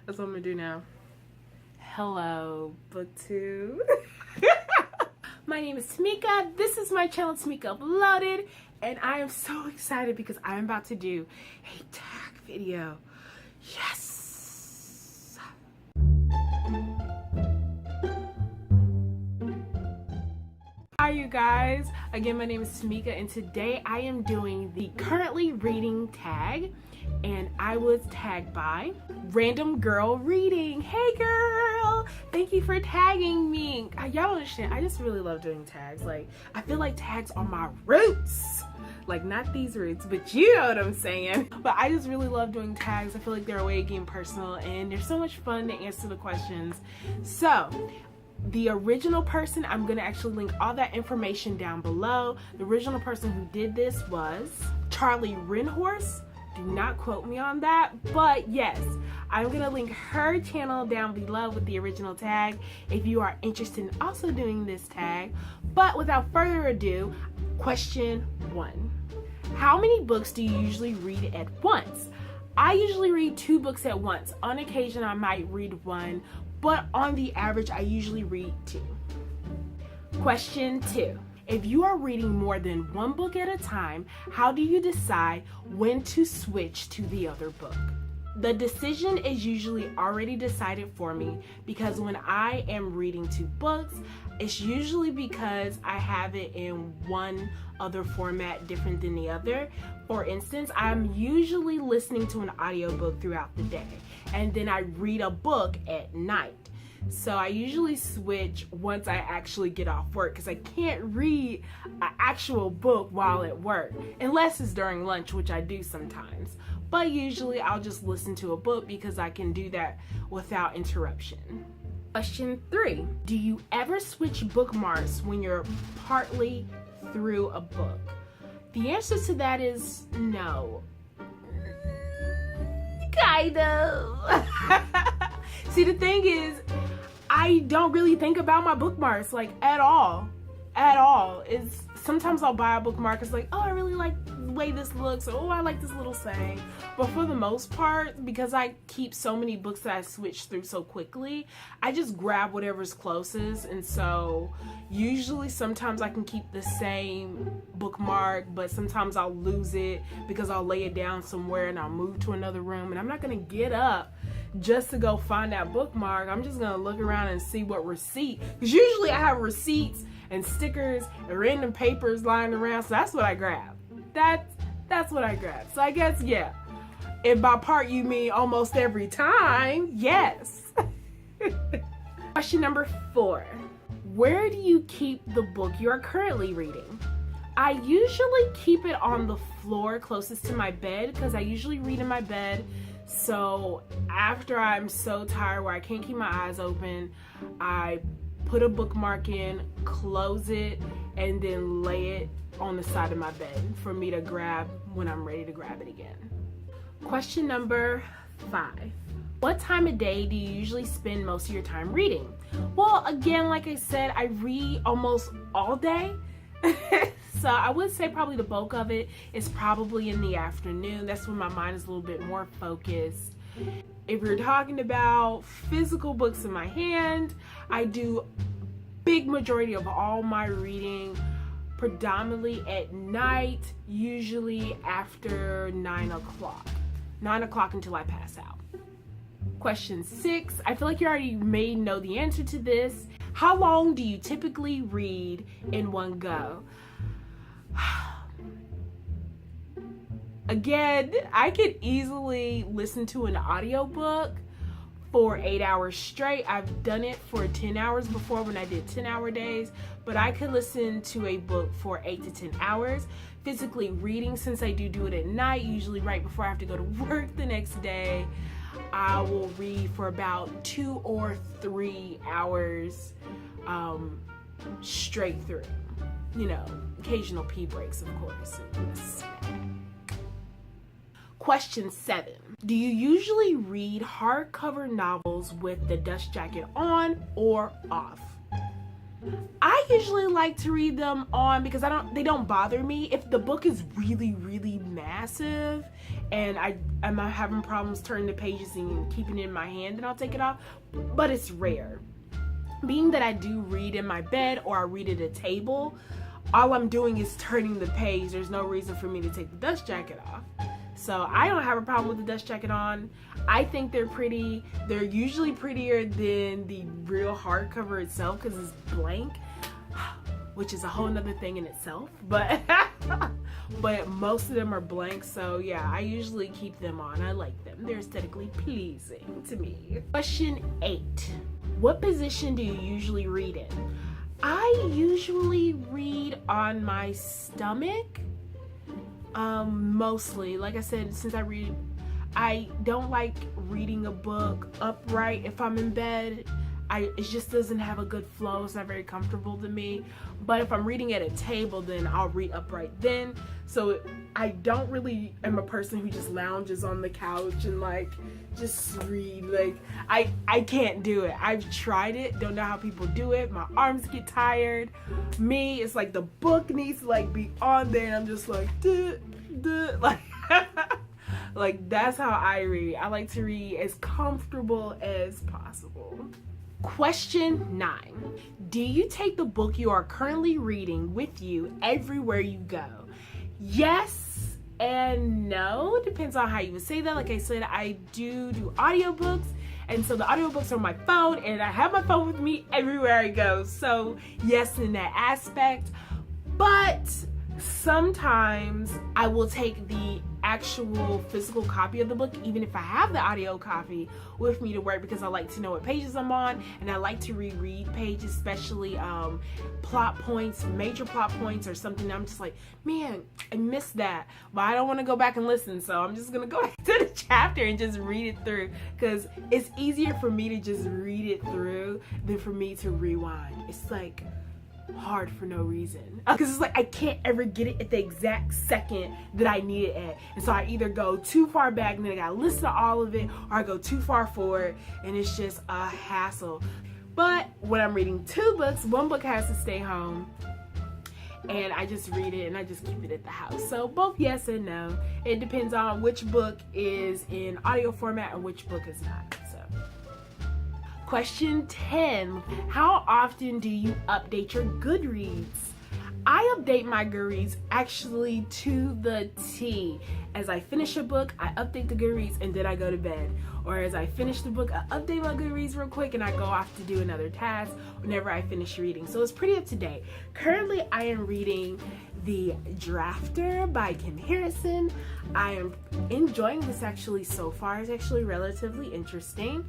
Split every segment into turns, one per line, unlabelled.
That's what I'm gonna do now. Hello, book two. My name is Tamika. This is my channel, Tamika Uploaded, and I am so excited because I'm about to do a tag video. Yes! Hi you guys, again my name is Tamika and today I am doing the currently reading tag, and I was tagged by Random Girl Reading. Hey girl, thank you for tagging me. Y'all don't understand, I just really love doing tags. Like, I feel like tags are my roots. Like, not these roots, but you know what I'm saying. But I just really love doing tags. I feel like they're a way of getting personal and they're so much fun to answer the questions. So the original person, I'm gonna actually link all that information down below. The original person who did this was Charlie Rinhorse. Do not quote me on that, but yes, I'm gonna link her channel down below with the original tag if you are interested in also doing this tag. But without further ado, question 1. How many books do you usually read at once? I usually read 2 books at once. On occasion, I might read 1, but on the average, I usually read 2. Question 2. If you are reading more than 1 book at a time, how do you decide when to switch to the other book? The decision is usually already decided for me because when I am reading 2 books, it's usually because I have it in one other format different than the other. For instance, I'm usually listening to an audiobook throughout the day, and then I read a book at night. So I usually switch once I actually get off work because I can't read an actual book while at work, unless it's during lunch, which I do sometimes. But usually I'll just listen to a book because I can do that without interruption. Question 3. Do you ever switch bookmarks when you're partly through a book? The answer to that is no. Kind of. See, the thing is, I don't really think about my bookmarks, like, at all. It's sometimes I'll buy a bookmark, it's like, oh, I really like the way this looks, or oh, I like this little saying. But for the most part, because I keep so many books that I switch through so quickly, I just grab whatever's closest. And so usually sometimes I can keep the same bookmark, but sometimes I'll lose it because I'll lay it down somewhere and I'll move to another room, and I'm not gonna get up just to go find that bookmark. I'm just gonna look around and see what receipt, because usually I have receipts and stickers and random papers lying around, so that's what I grab. That's what I grab. So I guess, yeah, if by part you mean almost every time, yes. Question number 4. Where do you keep the book you are currently reading? I usually keep it on the floor closest to my bed because I usually read in my bed. So after I'm so tired where I can't keep my eyes open, I put a bookmark in, close it, and then lay it on the side of my bed for me to grab when I'm ready to grab it again. Question number 5. What time of day do you usually spend most of your time reading? Well, again, like I said, I read almost all day. So I would say probably the bulk of it is probably in the afternoon. That's when my mind is a little bit more focused. If you're talking about physical books in my hand, I do big majority of all my reading predominantly at night, usually after 9 o'clock. 9 o'clock until I pass out. Question 6. I feel like you already may know the answer to this. How long do you typically read in one go? Again, I could easily listen to an audiobook for 8 hours straight. I've done it for 10 hours before when I did 10-hour days, but I could listen to a book for 8 to 10 hours. Physically reading, since I do it at night, usually right before I have to go to work the next day, I will read for about 2 or 3 hours straight through. You know, occasional pee breaks, of course. Question 7. Do you usually read hardcover novels with the dust jacket on or off? I usually like to read them on because they don't bother me. If the book is really, really massive and I'm having problems turning the pages and keeping it in my hand, then I'll take it off. But it's rare. Being that I do read in my bed or I read at a table, all I'm doing is turning the page. There's no reason for me to take the dust jacket off. So I don't have a problem with the dust jacket on. I think they're pretty. They're usually prettier than the real hardcover itself because it's blank, which is a whole nother thing in itself. But but most of them are blank. So yeah, I usually keep them on. I like them. They're aesthetically pleasing to me. Question 8. What position do you usually read in? I usually read on my stomach. Mostly, like I said, since I don't like reading a book upright if I'm in bed. It just doesn't have a good flow. It's not very comfortable to me. But if I'm reading at a table, then I'll read upright then. So I don't really am a person who just lounges on the couch and like just read. Like I can't do it. I've tried it. Don't know how people do it. My arms get tired. Me, it's like the book needs to like be on there and I'm just like duh, duh, like like that's how I read. I like to read as comfortable as possible. Question 9. Do you take the book you are currently reading with you everywhere you go? Yes and no. Depends on how you would say that. Like I said, I do audiobooks, and so the audiobooks are on my phone, and I have my phone with me everywhere I go. So yes, in that aspect. But sometimes I will take the actual physical copy of the book, even if I have the audio copy with me to work, because I like to know what pages I'm on, and I like to reread pages, especially plot points, major plot points, or something that I'm just like, man, I missed that, but I don't want to go back and listen, so I'm just gonna go back to the chapter and just read it through, because it's easier for me to just read it through than for me to rewind. It's like hard for no reason, because it's like I can't ever get it at the exact second that I need it at, and so I either go too far back and then I gotta listen to all of it, or I go too far forward and it's just a hassle. But when I'm reading 2 books, one book has to stay home and I just read it and I just keep it at the house. So both yes and no. It depends on which book is in audio format and which book is not. Question 10. How often do you update your Goodreads? I update my Goodreads actually to the T. As I finish a book, I update the Goodreads and then I go to bed. Or as I finish the book, I update my Goodreads real quick and I go off to do another task whenever I finish reading. So it's pretty up to date. Currently, I am reading The Drafter by Kim Harrison. I am enjoying this actually so far. It's actually relatively interesting.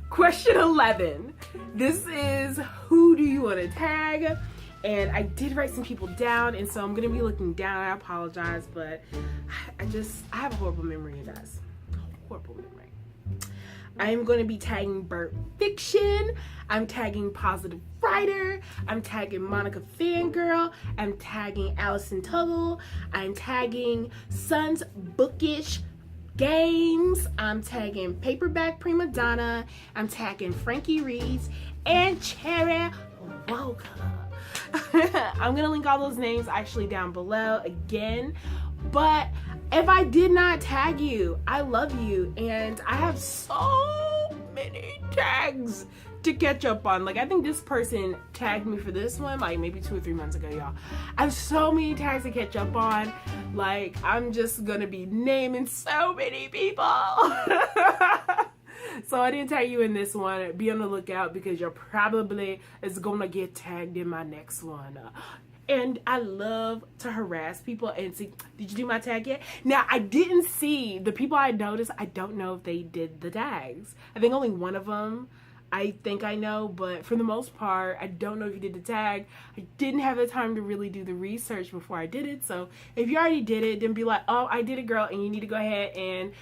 Question 11. This is who do you want to tag? And I did write some people down, and so I'm gonna be looking down. I apologize, but I have a horrible memory, you guys. Horrible memory. I'm going to be tagging Burnt Fiction. I'm tagging Positive Writer. I'm tagging Monica Fangirl. I'm tagging Allison Tuggle. I'm tagging Sons Bookish Games. I'm tagging Paperback Prima Donna. I'm tagging Frankie Reeds and Cherry Boca. I'm going to link all those names actually down below again. But if I did not tag you, I love you, and I have so many tags to catch up on. Like, I think this person tagged me for this one like maybe 2 or 3 months ago, y'all. I have so many tags to catch up on. Like, I'm just gonna be naming so many people. So I didn't tag you in this one. Be on the lookout because you're probably is gonna get tagged in my next one. And I love to harass people and see, did you do my tag yet? Now, I didn't see the people I noticed. I don't know if they did the tags. I think only one of them I think I know, but for the most part, I don't know if you did the tag. I didn't have the time to really do the research before I did it. So if you already did it, then be like, oh, I did it, girl, and you need to go ahead and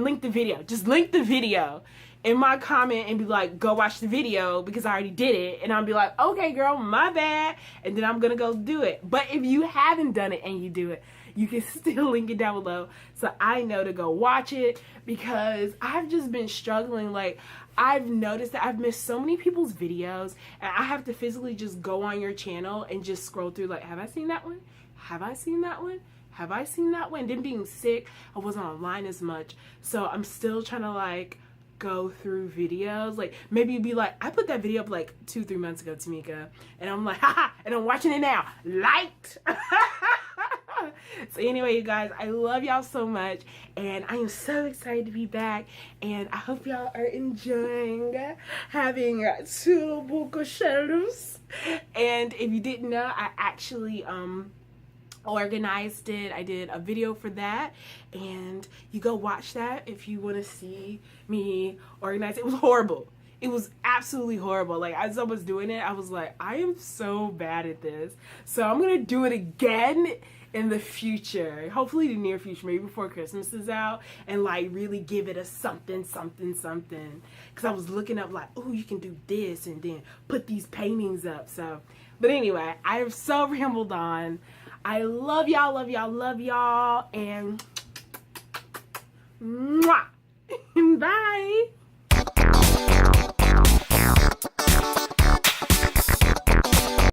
link the video. Just link the video in my comment and be like, go watch the video because I already did it. And I'll be like, okay, girl, my bad. And then I'm going to go do it. But if you haven't done it and you do it, you can still link it down below so I know to go watch it, because I've just been struggling. Like, I've noticed that I've missed so many people's videos, and I have to physically just go on your channel and just scroll through, like, have I seen that one? Have I seen that one? Have I seen that one? Then being sick, I wasn't online as much. So I'm still trying to, like, go through videos. Like, maybe you'd be like, I put that video up like 2-3 months ago, Tamika, and I'm like, haha, and I'm watching it now. Liked. So anyway, you guys, I love y'all so much, and I am so excited to be back, and I hope y'all are enjoying having 2 bookshelves. And if you didn't know, I actually organized it. I did a video for that, and you go watch that if you want to see me organize it. It was horrible. It was absolutely horrible. Like, as I was doing it, I was like, I am so bad at this. So I'm gonna do it again in the future, hopefully the near future, maybe before Christmas is out, and like really give it a something. Because I was looking up like, oh, you can do this and then put these paintings up. So, but anyway, I have so rambled on. I love y'all, love y'all, love y'all, and mwah. Bye.